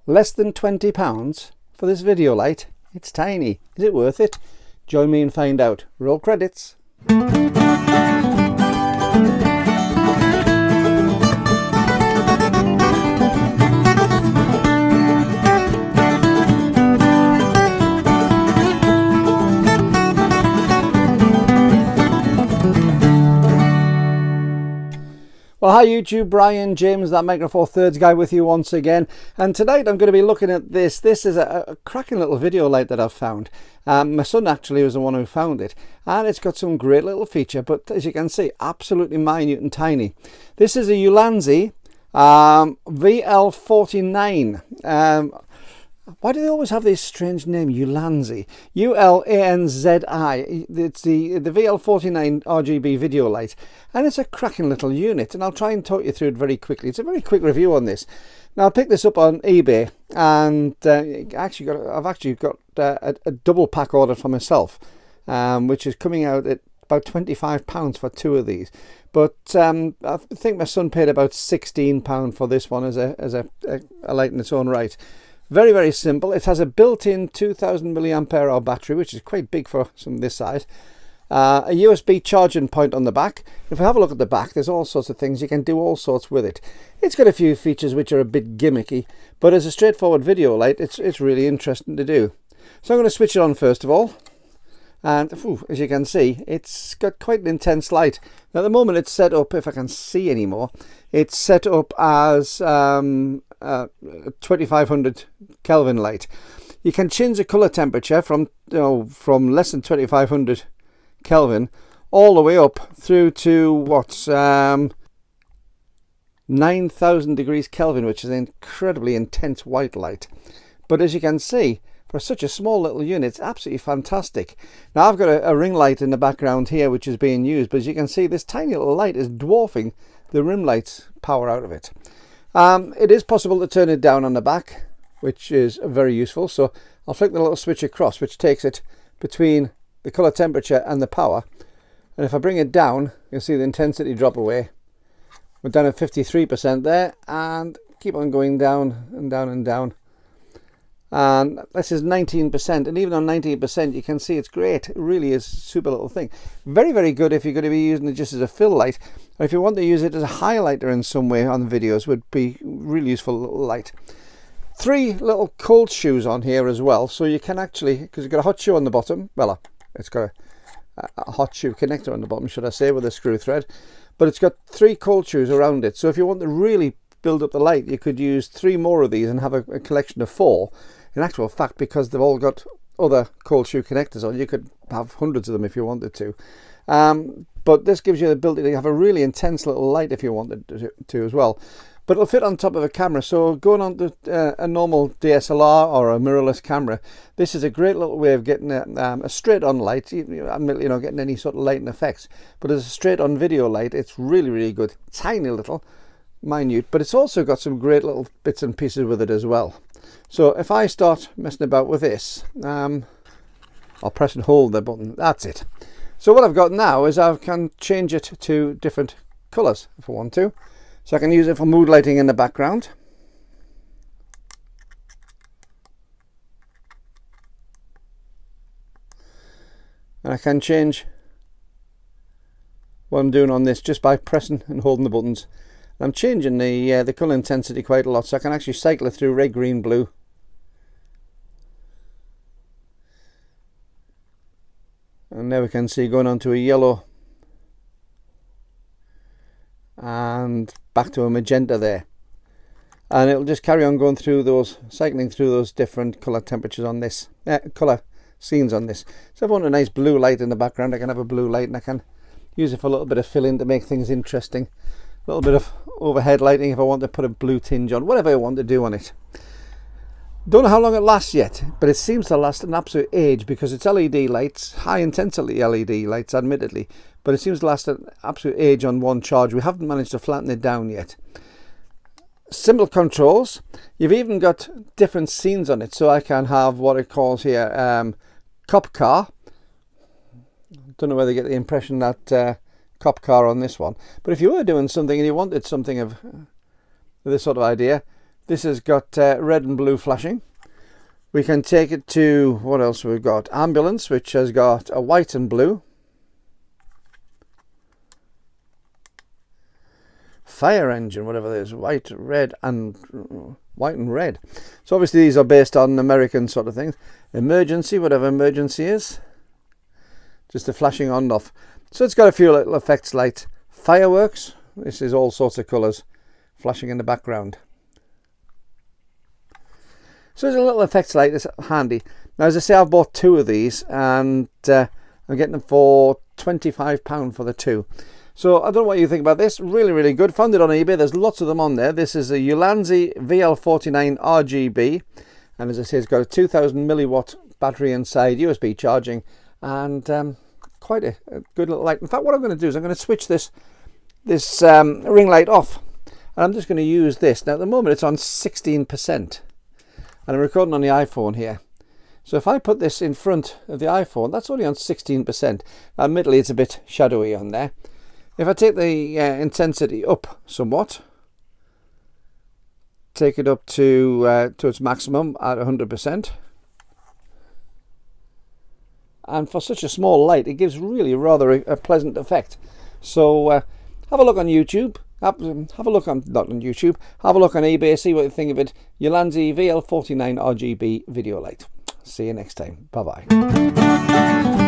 Less than £20 for this video light. It's tiny. Is it worth it? Join me and find out. Roll credits. Well, hi YouTube, Brian James, that Micro Four Thirds guy with you once again. And tonight I'm going to be looking at this. This is a cracking little video light that I've found. My son actually was the one who found it. And it's got some great little feature, but as you can see, absolutely minute and tiny. This is a Ulanzi VL49. Why do they always have this strange name, Ulanzi? U-L-A-N-Z-I. It's the VL49 RGB video light, and it's a cracking little unit, and I'll try and talk you through it very quickly. It's a very quick review on this. Now, I picked this up on eBay, and I've actually got a double pack order for myself, which is coming out at about £25 for two of these. But I think my son paid about £16 for this one as a light in its own right. Very, very simple. It has a built-in 2000 milliampere hour battery, which is quite big for some this size. A USB charging point on the back. If we have a look at the back, there's all sorts of things. You can do all sorts with it. It's got a few features which are a bit gimmicky, but as a straightforward video light, it's really interesting to do. So I'm going to switch it on first of all. And as you can see, it's got quite an intense light. Now, at the moment it's set up, if I can see anymore, it's set up as 2500 Kelvin light. You can change the color temperature from less than 2500 Kelvin all the way up through to what's 9000 degrees Kelvin, which is an incredibly intense white light. But as you can see, for such a small little unit, it's absolutely fantastic. Now, I've got a ring light in the background here which is being used, but as you can see, this tiny little light is dwarfing the rim light's power out of it. It is possible to turn it down on the back, which is very useful. So I'll flick the little switch across, which takes it between the color temperature and the power. And if I bring it down, you'll see the intensity drop away. We're down at 53% there, and keep on going down and down and down. And this is 19%, and even on 19% you can see it's great. It really is a super little thing. Very, very good if you're going to be using it just as a fill light, or if you want to use it as a highlighter in some way on the videos, would be really useful little light. Three little cold shoes on here as well, so you can actually, because you've got a hot shoe on the bottom, well, it's got a hot shoe connector on the bottom, should I say, with a screw thread, but it's got three cold shoes around it. So if you want to really build up the light, you could use three more of these and have a collection of four. In actual fact, because they've all got other cold shoe connectors on, you could have hundreds of them if you wanted to. But this gives you the ability to have a really intense little light if you wanted to as well. But it'll fit on top of a camera, so going on to a normal DSLR or a mirrorless camera, this is a great little way of getting a straight-on light, getting any sort of lighting effects. But as a straight-on video light, it's really, really good. Tiny little, minute, but it's also got some great little bits and pieces with it as well. So if I start messing about with this, I'll press and hold the button. That's it. So what I've got now is I can change it to different colours if I want to. So I can use it for mood lighting in the background. And I can change what I'm doing on this just by pressing and holding the buttons. I'm changing the colour intensity quite a lot, so I can actually cycle it through red, green, blue. And now we can see going on to a yellow and back to a magenta there. And it'll just carry on going through those, cycling through those different colour temperatures on this, colour scenes on this. So if I want a nice blue light in the background, I can have a blue light, and I can use it for a little bit of fill-in to make things interesting. A little bit of overhead lighting if I want to put a blue tinge on, whatever I want to do on it. Don't know how long it lasts yet, but it seems to last an absolute age because it's LED lights, high intensity LED lights admittedly, but it seems to last an absolute age on one charge. We haven't managed to flatten it down yet. Simple controls. You've even got different scenes on it, so I can have what it calls here cop car. Don't know whether you get the impression that cop car on this one, but if you were doing something and you wanted something of this sort of idea, This has got red and blue flashing. We can take it to, what else we've got? Ambulance, which has got a white and blue. Fire engine, whatever it is, white, red, and red. So obviously these are based on American sort of things. Emergency, whatever emergency is. Just the flashing on and off. So it's got a few little effects like fireworks. This is all sorts of colours flashing in the background. So there's a little effects like this handy. Now, as I say, I've bought 2 of these, and I'm getting them for £25 for the 2. So I don't know what you think about this. Really, really good. Found it on eBay. There's lots of them on there. This is a Ulanzi VL49 RGB, and as I say, it's got a 2000 milliwatt battery inside, USB charging, and quite a good little light. In fact, what I'm going to do is I'm going to switch this ring light off, and I'm just going to use this. Now, at the moment, it's on 16%. And I'm recording on the iPhone here. So if I put this in front of the iPhone, that's only on 16%. Admittedly, it's a bit shadowy on there. If I take the intensity up somewhat, take it up to its maximum at 100%. And for such a small light, it gives really rather a pleasant effect. So have a look on YouTube. Have a look on, not on YouTube, have a look on eBay, see what you think of it. Ulanzi VL49 RGB video light. See you next time. Bye-bye.